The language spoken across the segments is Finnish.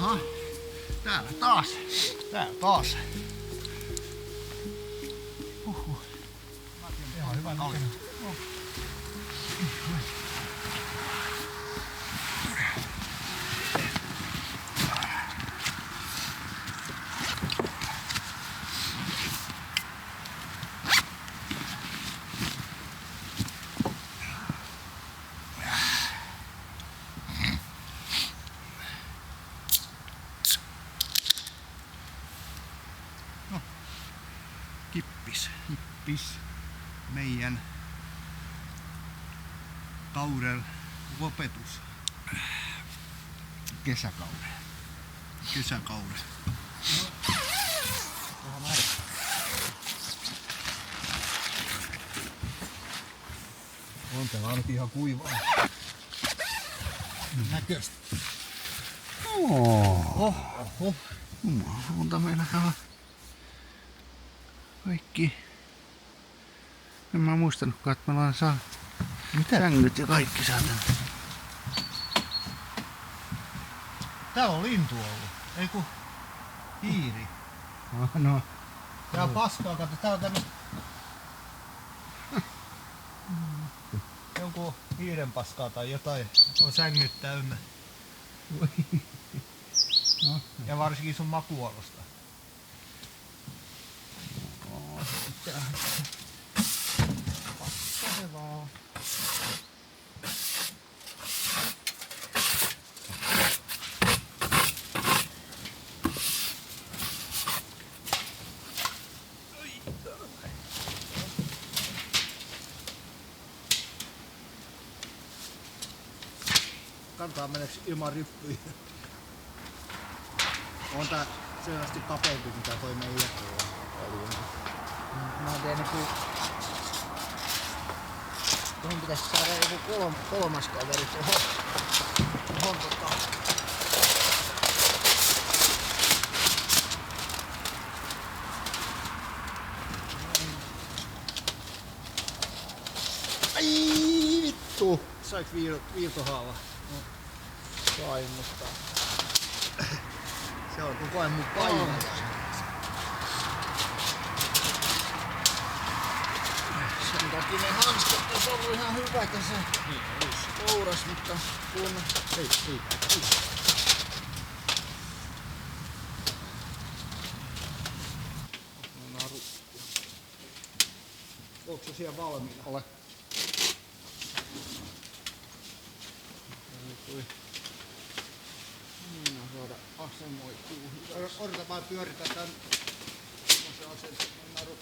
Aha. Täällä taas. Ihan hyvä näköinen. Hippis meidän kauden lopetus. Kesäkauden. On täällä ainakin ihan kuivaa. Näköistä. Oho. Jumalauta, meillä täällä kaikki. En mä muistanutkaan, että me ollaan sängyt ja kaikki saatan. Täällä on lintu ollut, ei ku hiiri. No. Tää on paskaa, kato, tää on tämmöstä jonkun hiiren paskaa tai jotain on sängyt täynnä. No. Ja varsinkin sun makuolosta. Se vaan. Kantaa meneksi ilman ryppyjä. On tää selvästi kapeampi mitä toi meidän oli. Mä teen niinku... Tuohon pitäisi saada joku kolmas kaveri tuohon Ai vittu! Sait viirtohaava? No. Sain, mutta... Se on koko ajan mun painaa. Sen takia ne hanskat olisi ollut ihan hyvä tässä kouras, mutta kun... Ei. Naru. Onko se siellä valmiina? Ole. Niin on saada asemoituu. Odota vaan pyöritä tän semmosen asenteen naru.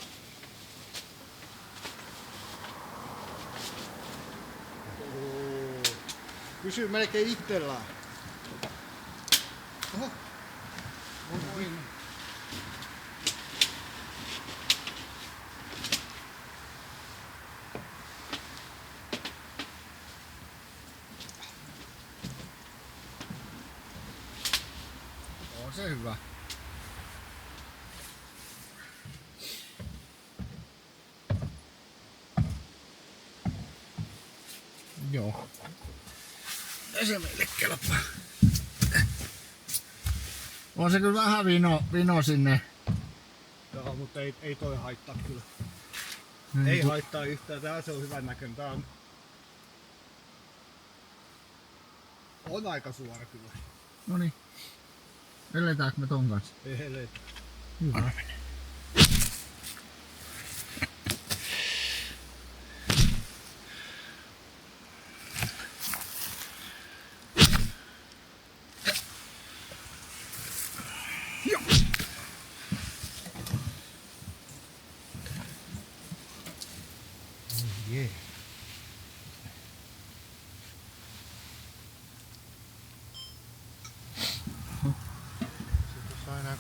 Pysyy melkein itsellään. Oho. Noin. On se hyvä. Joo. Ei se meille kelpaa. On se kyllä vähän vino sinne. Joo, mutta ei toi haittaa kyllä. Ei haittaa yhtään. Tää se on hyvän näköinen. Tää on aika suora kyllä. Noniin. Eletäänkö me ton kanssa? Ei eletä. Hyvä.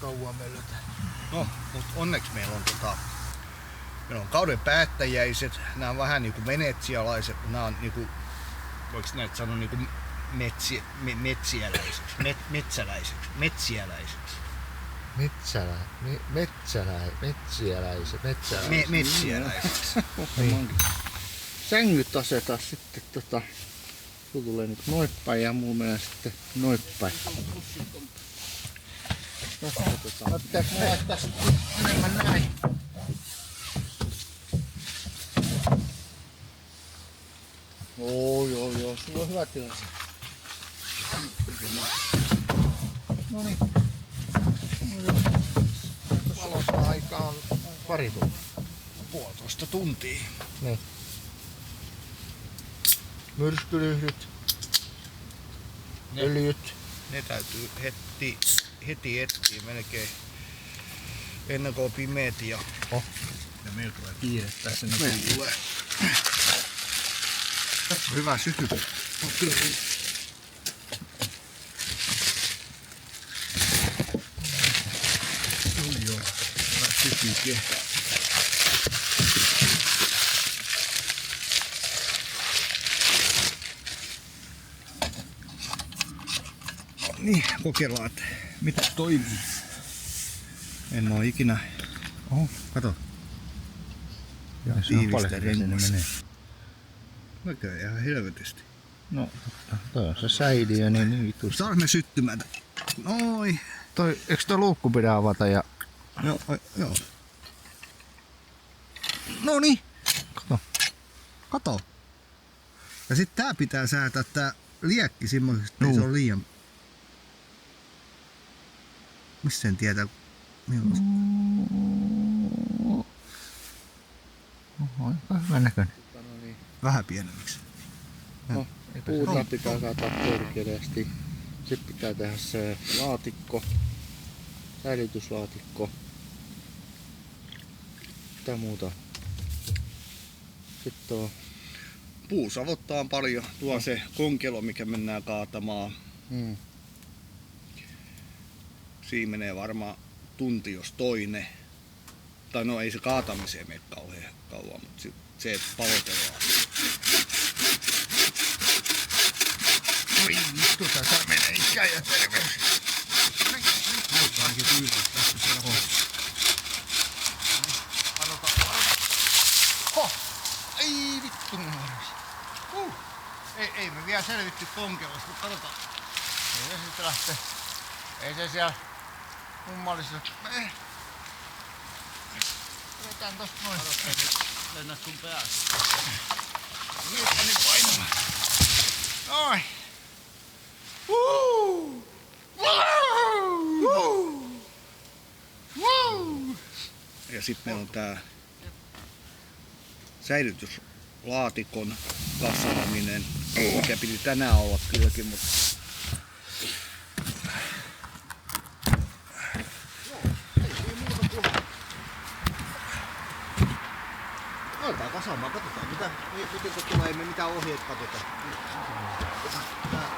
Kauan meillä. No, mutta onneksi meillä on kauden päättäjäiset. Nämä on vähän niinku venetsialaiset. Nämä on niinku, voiko näitä sanoa niinku metsiäläiseksi. Niin. Sängyt asetaan sitten sulla tulee niinku noin päin ja mulla menee sitten noin päin. Pitääkö me laittaa enemmän näin? Joo, sulla on hyvä tilanne. Noniin. Valossa aika on pari tuntia. 1,5 tuntia. Niin. Myrskylyhdyt. Öljyt. Ne täytyy heti etsiä melkein ennen kuin on pimeet ja meillä tulee Kiire tässä nyt. meillä tulee hyvä syty. Joo, hyvä sytykin. Niin, kokeillaan, että mitä toimii. En oo ikinä. Oho, kato. Ja se on paljon, sinne menee. Näköjään ihan helvetisti. No, toi on se säiliö, niin vittu. Saanko me syttymään? Noi. Eikö toi luukku pidä avata ja... Joo. Noniin. Kato. Kato. Ja sit tää pitää säätää tää liekki semmoisesta, että se on liian... Missä sen tietää? Millaista? Oho, aika hyvän näköinen. Vähän pienemmiksi. No, puuta pitää saada törkeästi. Sitten pitää tehdä se laatikko, säilytyslaatikko. Mitä muuta? Sitten tuo... Puusavottaa on paljon. Tuo se konkelo, mikä mennään kaatamaan. Siinä menee varmaan tunti jos toinen. Tai no ei se kaatamiseen mene kauhean kauan, mutta se että palotellaan. Oi vittu, tässä menee ikä ja terveys. Näyttää ainakin kuivaa tässä siellä on. Ei vittu nuoris. Ei me vielä selvitty konkelosta, mutta katsotaan. Ei se sitten lähtee. Ei se siellä kummallisesti. Otetaan tosta noin. Lennät sun päässä. Miltä nyt painaa? Noin. Ja sitten meillä on tää säilytyslaatikon kasaaminen, mikä piti tänään olla kylläkin, mutta aletaan kasaamaan, katsotaan miten se tulee, ei me mitään ohjeet katsota.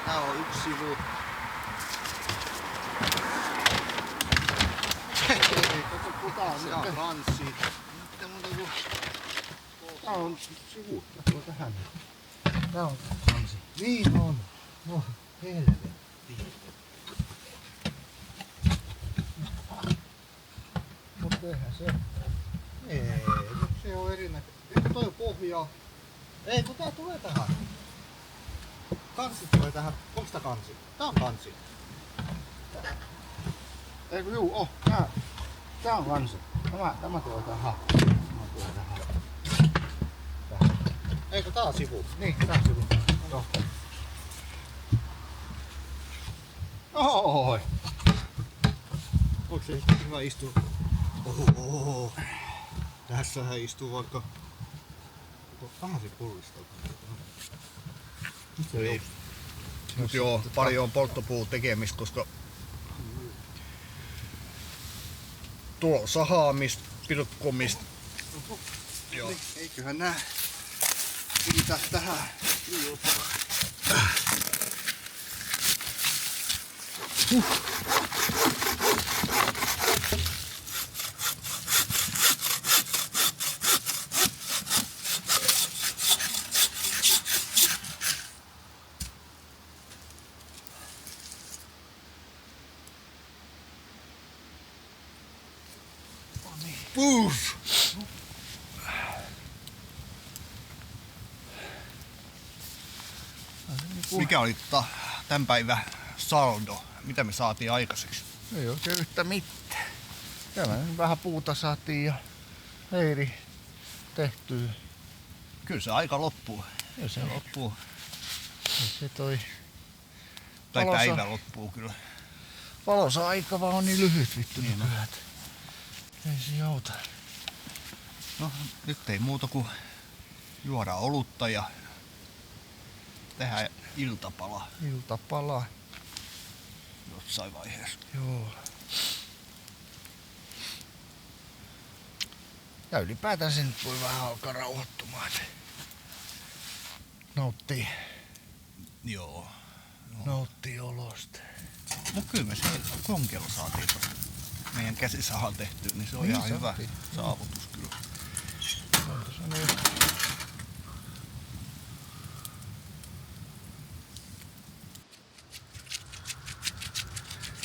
Tää on yksi sivu. Tää on kanssi. Mitä muuta kuin... Tää on sivu. Tuo tähän. Tää on kansi. Niin on. No, helvetti. Mut eihän se. Ei, nyt se on erinäköinen. Eikö toi pohja? Ei, kun tää tulee tähän. Kanssi tulee tähän. Onks tää kansi? Tää on kansi. Eikö juu, tää on kansi. Tämä tuo tähän. Eikö tää on sivu? Niin, tää on sivu. Joo. Oi! Onko se hyvä istua? Oho. Tässähän istuu vaikka... Vähän se pullista. Ei. Mut joo, paljon on polttopuu tekemistä, koska... Tuolla on sahaamista, pilkkomista. Joo. Eiköhän nää yritä tähän. Puff! Mikä oli tämän päivän saldo? Mitä me saatiin aikaiseksi? Ei oikein yhtä mitään. Täällä vähän puuta saatiin ja leiri tehtyä. Kyllä se aika loppuu. Ja se loppuu. Se toi Tai valosa, päivä loppuu kyllä. valosa aika vaan on niin lyhyt vittu Niin nykyään. Ei se auta. No nyt ei muuta kuin juoda olutta ja tehdä iltapala Iltapala. jossain vaiheessa. Joo. Ja ylipäätään sen voi vähän alkaa rauhoittumaan. Joo. Nauttii olosta. Mut kyllä me se konkelo saatiin tosta meidän käsisahan tehtyä, niin se on Niin ihan hyvä saatiin. saavutus kyllä.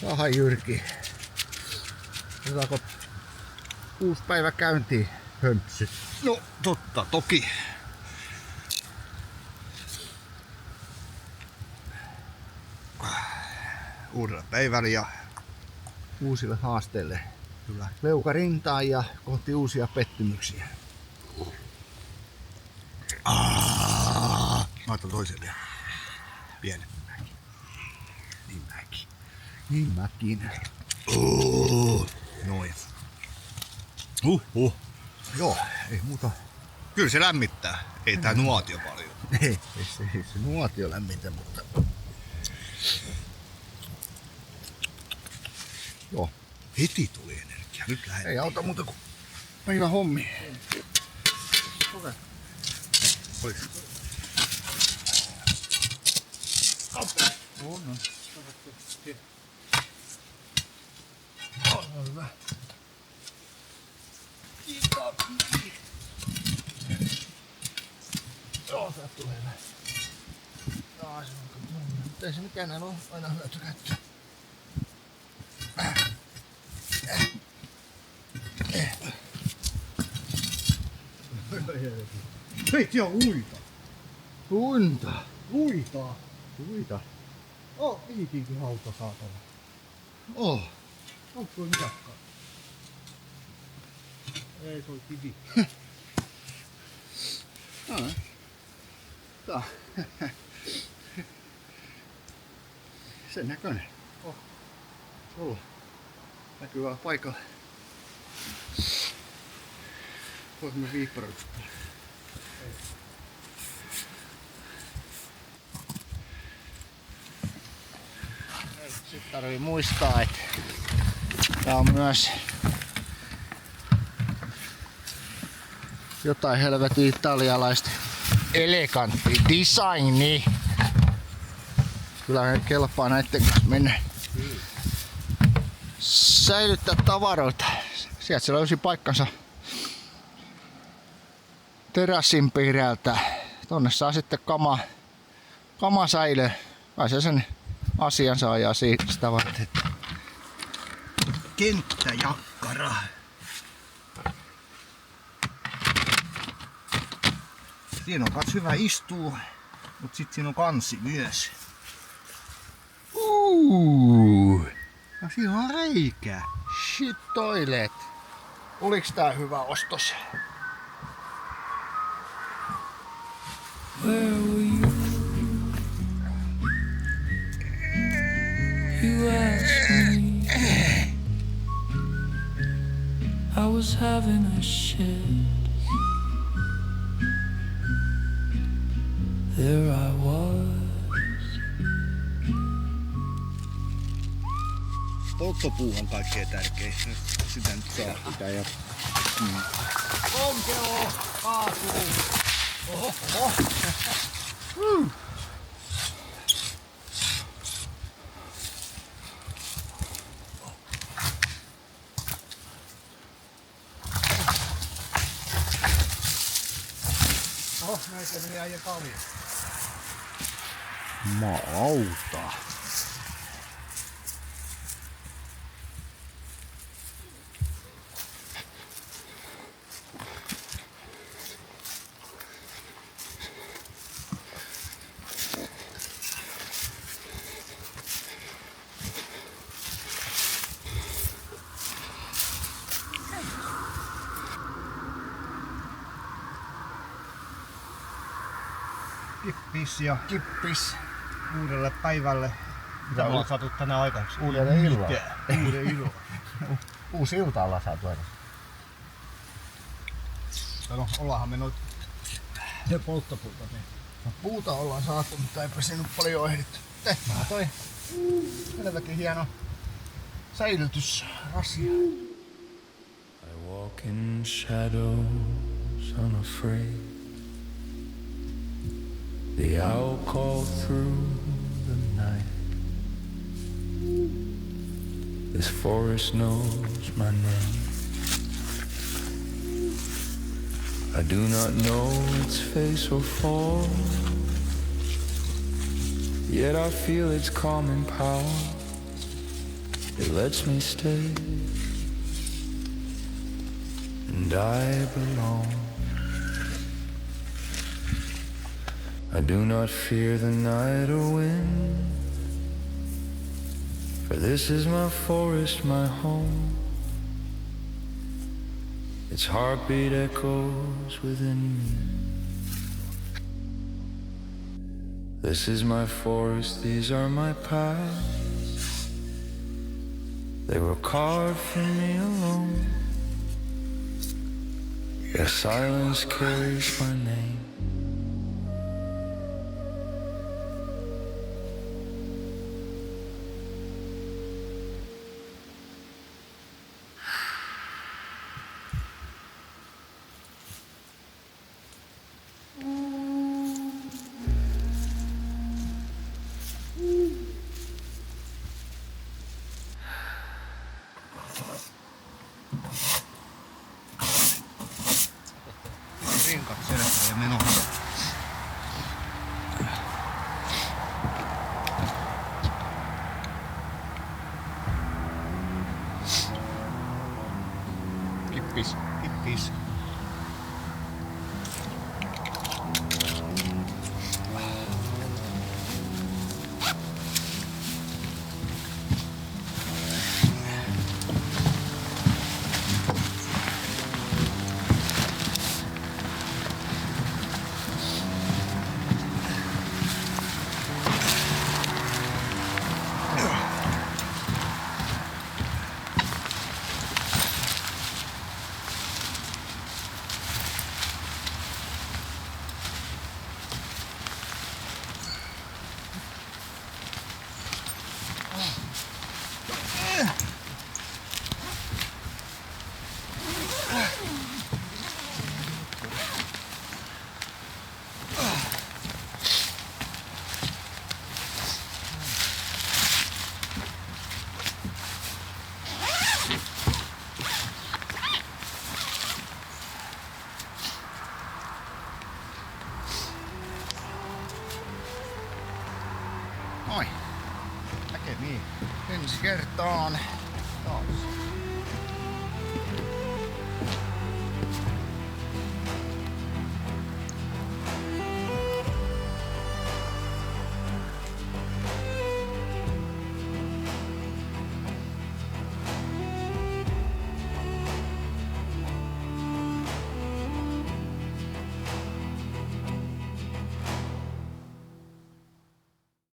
Jaha Jyrki. Otetaanko 6 päivä käyntiin hömpsy? No totta, toki. Uudella päivällä ja Uusille haasteille. kyllä. Leuka rintaan ja kohti uusia pettymyksiä. Mä otan toisen vielä. Pienen. Niin mäkin. Niin mäkin. Noin. Joo, ei muuta. Kyllä se lämmittää. Ei tää nuotio paljon. Ei se nuotio lämmitä, mutta... Joo, Heti tuli energia. Nyt lähdetään. ei auta muuta kuin päivä hommi. Olis. On. On hyvä. Joo, tää tulee hyvä. Taas on. Mutta ei se mikään näin ole aina hyötykäyttöä. Hei, siellä on uita. Unta. Uita. Uita. Viikinkin hauta saatana. Oh. Onko tuo mitakkaan? Ei, se oli kivi. Tää. Sen näköinen. Sulla näkyy vaan paikalla. Voisimme viipparoida. Sitten tarvii muistaa, että tää on myös jotain helvetin italialaista elegantti designi. Kyllä ne kelpaa näitten kanssa mennä. Säilyttää tavaroita. Sieltä se löysi paikkansa terassin piirältä. Tonne saa sitten kama säilöä. Kai se sen asiansa ajaa sitä varten. Kenttäjakkara. Siinä on kans hyvä istua, mut sit siinä on kansi myös. Ja siinä on reikä. Shit toilet. Oliks tää hyvä ostos? Where were you? You asked me. I was having a shit. There I was. Polttopuu on kaikkein tärkein. Sitä nyt saa. Sitä ja Konkelo kaatuu. Oho. Oho, näitä meni äijä kalja. maalauta. Kippis ja Kippis. uudelle päivälle. Mitä me ollaan saatu tänään aikaiseksi? Uudelle illalle. Uuden illalla. Uusi ilta ollaan saatu aina. No, ollaanhan me noit ne polttopuuta niin. No, puuta ollaan saatu, mutta eipä siinä paljon ehditty. Tehdään toi helvetin hieno säilytysrasia. I walk in shadows unafraid. The owl called through the night. This forest knows my name. I do not know its face or form, yet I feel its calming power. It lets me stay, and I belong. I do not fear the night or wind, for this is my forest, my home. Its heartbeat echoes within me. This is my forest, these are my paths. They were carved for me alone. Your silence carries my name. Rinkat selkään ja menossa. Kippis. Kippis. Noin. Näkemiin. Ensi kertaan taas.